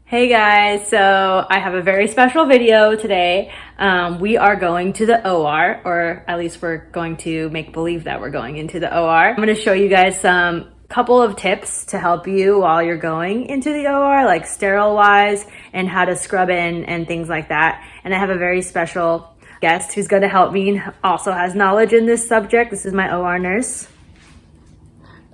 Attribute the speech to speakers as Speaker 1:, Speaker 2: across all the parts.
Speaker 1: Hey guys, so I have a very special video today. We are going to the OR, or at least we're going to make believe that we're going into the OR. I'm going to show you guys some couple of tips to help you while you're going into the OR, like sterile wise and how to scrub in and things like that. And I have a very special guest who's going to help me and also has knowledge in this subject. This is my OR nurse.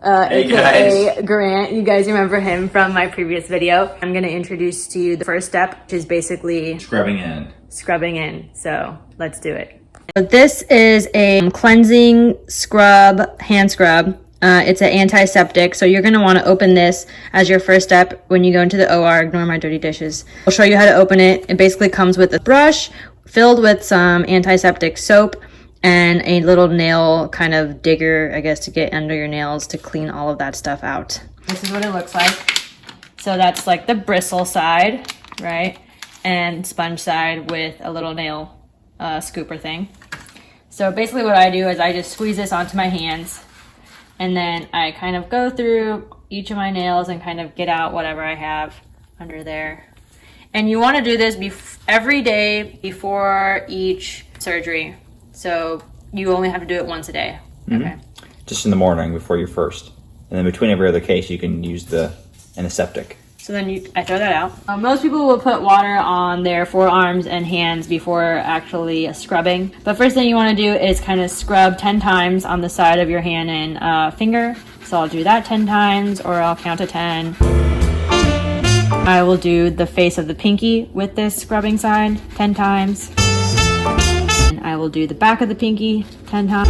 Speaker 2: Hey
Speaker 1: AKA Grant. You guys remember him from my previous video. I'm going to introduce to you the first step, which is basically
Speaker 2: Scrubbing in.
Speaker 1: So let's do it. This is a cleansing scrub, hand scrub. It's an antiseptic. So you're going to want to open this as your first step when you go into the OR. Ignore my dirty dishes. I'll show you how to open it. It basically comes with a brush filled with some antiseptic soap and a little nail kind of digger, I guess, to get under your nails to clean all of that stuff out. This is what it looks like. So that's like the bristle side, right? And sponge side with a little nail scooper thing. So basically what I do is I just squeeze this onto my hands and then I kind of go through each of my nails and kind of get out whatever I have under there. And you want to do this every day before each surgery. So you only have to do it once a day. Okay.
Speaker 2: Just in the morning before your first. And then between every other case, you can use the antiseptic.
Speaker 1: So then I throw that out. Most people will put water on their forearms and hands before actually scrubbing. But first thing you want to do is kind of scrub 10 times on the side of your hand and finger. So I'll do that 10 times, or I'll count to 10. I will do the face of the pinky with this scrubbing side 10 times. I will do the back of the pinky 10 times,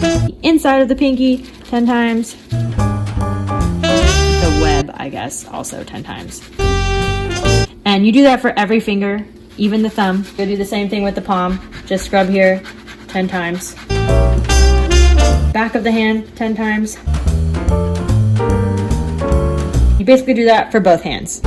Speaker 1: the inside of the pinky 10 times, the web, I guess, also 10 times. And you do that for every finger, even the thumb. You'll do the same thing with the palm. Just scrub here 10 times. Back of the hand 10 times. You basically do that for both hands.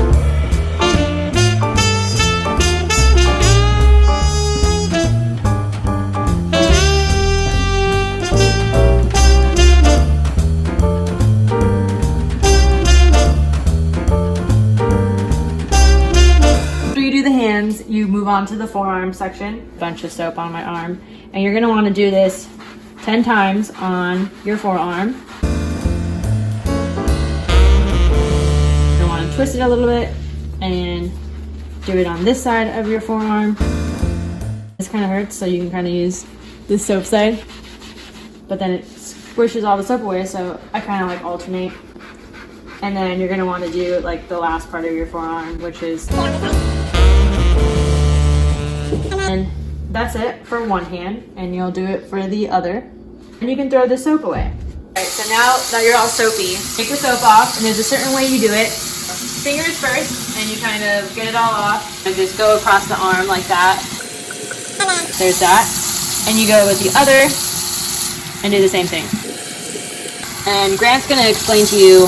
Speaker 1: You move on to the forearm section. Bunch of soap on my arm, and you're going to want to do this 10 times on your forearm. You want to twist it a little bit and do it on this side of your forearm. This kind of hurts, so you can kind of use this soap side, but then it squishes all the soap away, so I kind of like alternate. And then you're going to want to do like the last part of your forearm, which is... And that's it for one hand, and you'll do it for the other. And you can throw the soap away. Alright, so now that you're all soapy, take the soap off, and there's a certain way you do it. Fingers first, and you kind of get it all off, and just go across the arm like that. There's that. And you go with the other, and do the same thing. And Grant's gonna explain to you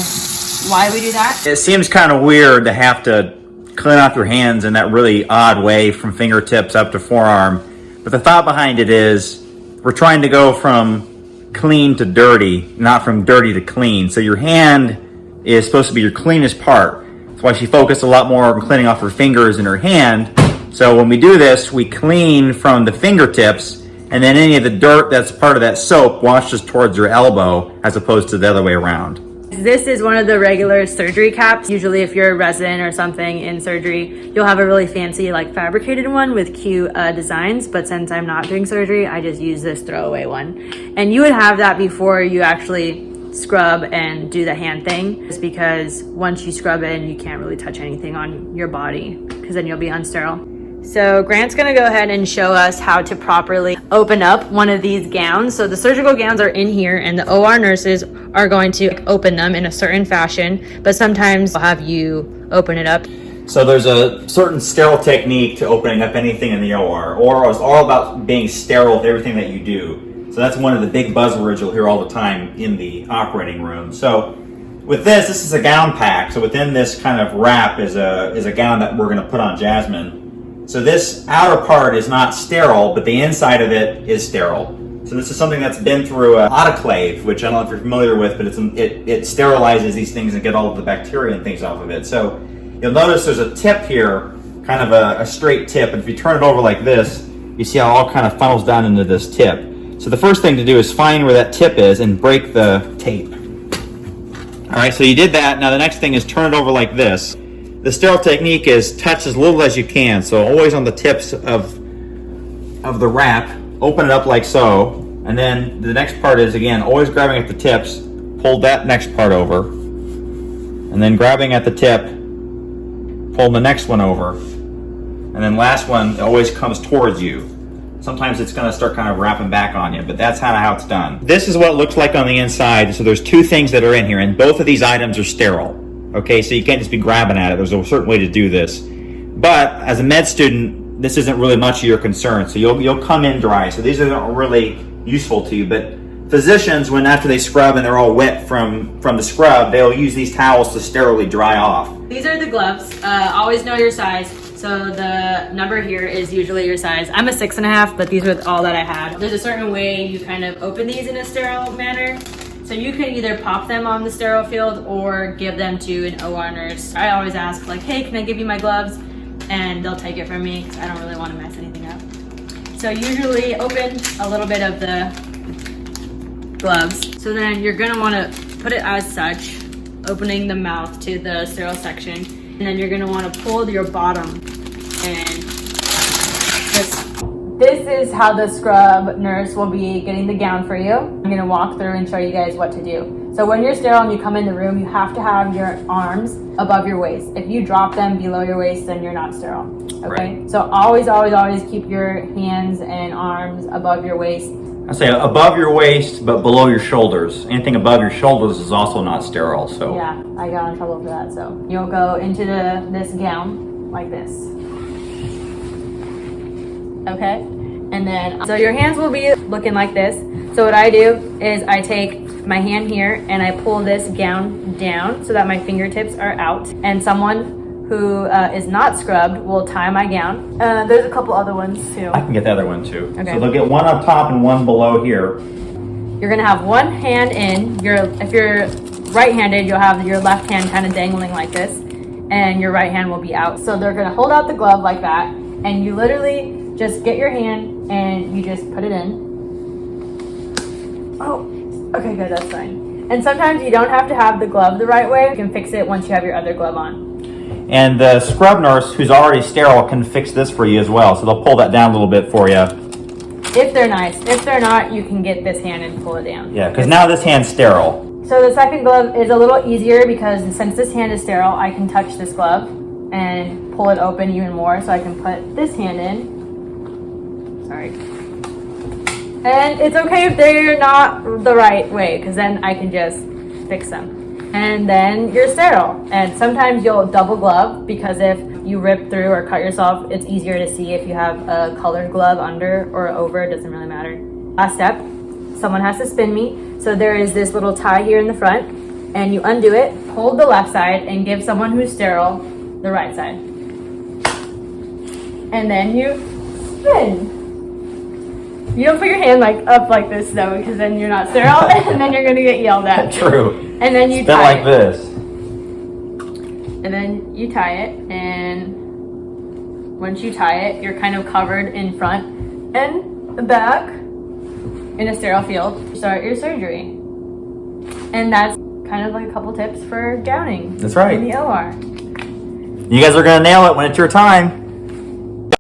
Speaker 1: why we do that.
Speaker 2: It seems kind of weird to have to clean off your hands in that really odd way from fingertips up to forearm. But the thought behind it is we're trying to go from clean to dirty, not from dirty to clean. So your hand is supposed to be your cleanest part. That's why she focused a lot more on cleaning off her fingers and her hand. So when we do this, we clean from the fingertips, and then any of the dirt that's part of that soap washes towards your elbow as opposed to the other way around.
Speaker 1: This is one of the regular surgery caps. Usually if you're a resident or something in surgery, you'll have a really fancy like fabricated one with cute designs. But since I'm not doing surgery, I just use this throwaway one. And you would have that before you actually scrub and do the hand thing. Just because once you scrub in, you can't really touch anything on your body because then you'll be unsterile. So Grant's gonna go ahead and show us how to properly open up one of these gowns. So the surgical gowns are in here, and the OR nurses are going to open them in a certain fashion, but sometimes I'll have you open it up.
Speaker 2: So there's a certain sterile technique to opening up anything in the OR. OR is all about being sterile with everything that you do. So that's one of the big buzzwords you'll hear all the time in the operating room. So with this is a gown pack. So within this kind of wrap is a gown that we're gonna put on Jasmine. So this outer part is not sterile, but the inside of it is sterile. So this is something that's been through an autoclave, which I don't know if you're familiar with, but it sterilizes these things and get all of the bacteria and things off of it. So you'll notice there's a tip here, kind of a straight tip. And if you turn it over like this, you see how it all kind of funnels down into this tip. So the first thing to do is find where that tip is and break the tape. All right, so you did that. Now the next thing is turn it over like this. The sterile technique is touch as little as you can. So always on the tips of the wrap, open it up like so. And then the next part is, again, always grabbing at the tips, pull that next part over. And then grabbing at the tip, pull the next one over. And then last one always comes towards you. Sometimes it's going to start kind of wrapping back on you, but that's how it's done. This is what it looks like on the inside. So there's two things that are in here, and both of these items are sterile. Okay, so you can't just be grabbing at it. There's a certain way to do this. But as a med student, this isn't really much of your concern. So you'll come in dry. So these aren't really useful to you. But physicians, when after they scrub and they're all wet from the scrub, they'll use these towels to sterilely dry off.
Speaker 1: These are the gloves. Always know your size. So the number here is usually your size. I'm a 6.5, but these were all that I had. There's a certain way you kind of open these in a sterile manner. So you can either pop them on the sterile field or give them to an OR nurse. I always ask like, hey, can I give you my gloves? And they'll take it from me because I don't really want to mess anything up. So usually open a little bit of the gloves. So then you're gonna want to put it as such, opening the mouth to the sterile section. And then you're gonna want to pull your bottom and this is how the scrub nurse will be getting the gown for you. I'm gonna walk through and show you guys what to do. So when you're sterile and you come in the room, you have to have your arms above your waist. If you drop them below your waist, then you're not sterile, okay? Right. So always, always, always keep your hands and arms above your waist.
Speaker 2: I say above your waist, but below your shoulders. Anything above your shoulders is also not sterile. So
Speaker 1: yeah, I got in trouble for that. So you'll go into this gown like this. Okay, and then so your hands will be looking like this. So what I do is I take my hand here and I pull this gown down so that my fingertips are out. And someone who is not scrubbed will tie my gown. There's a couple other ones too.
Speaker 2: I can get the other one too.
Speaker 1: Okay.
Speaker 2: So they'll get one up top and one below here.
Speaker 1: You're gonna have one hand in. If you're right-handed, you'll have your left hand kind of dangling like this, and your right hand will be out. So they're gonna hold out the glove like that, and you literally just get your hand and you just put it in. Oh, okay, good, that's fine. And sometimes you don't have to have the glove the right way. You can fix it once you have your other glove on.
Speaker 2: And the scrub nurse who's already sterile can fix this for you as well. So they'll pull that down a little bit for you.
Speaker 1: If they're nice. If they're not, you can get this hand and pull it down.
Speaker 2: Yeah, because now this hand's sterile.
Speaker 1: So the second glove is a little easier because since this hand is sterile, I can touch this glove and pull it open even more. So I can put this hand in. Sorry. And it's okay if they're not the right way because then I can just fix them. And then you're sterile. And sometimes you'll double glove because if you rip through or cut yourself, it's easier to see if you have a colored glove under or over, it doesn't really matter. Last step, someone has to spin me. So there is this little tie here in the front and you undo it, hold the left side and give someone who's sterile the right side. And then you spin. You don't put your hand like up like this though, because then you're not sterile, and then you're gonna get yelled at.
Speaker 2: True.
Speaker 1: And then you
Speaker 2: spin
Speaker 1: tie
Speaker 2: like
Speaker 1: it.
Speaker 2: this.
Speaker 1: And then you tie it, and once you tie it, you're kind of covered in front and back in a sterile field. Start your surgery, and that's kind of like a couple tips for gowning.
Speaker 2: That's right.
Speaker 1: In the OR.
Speaker 2: You guys are gonna nail it when it's your time.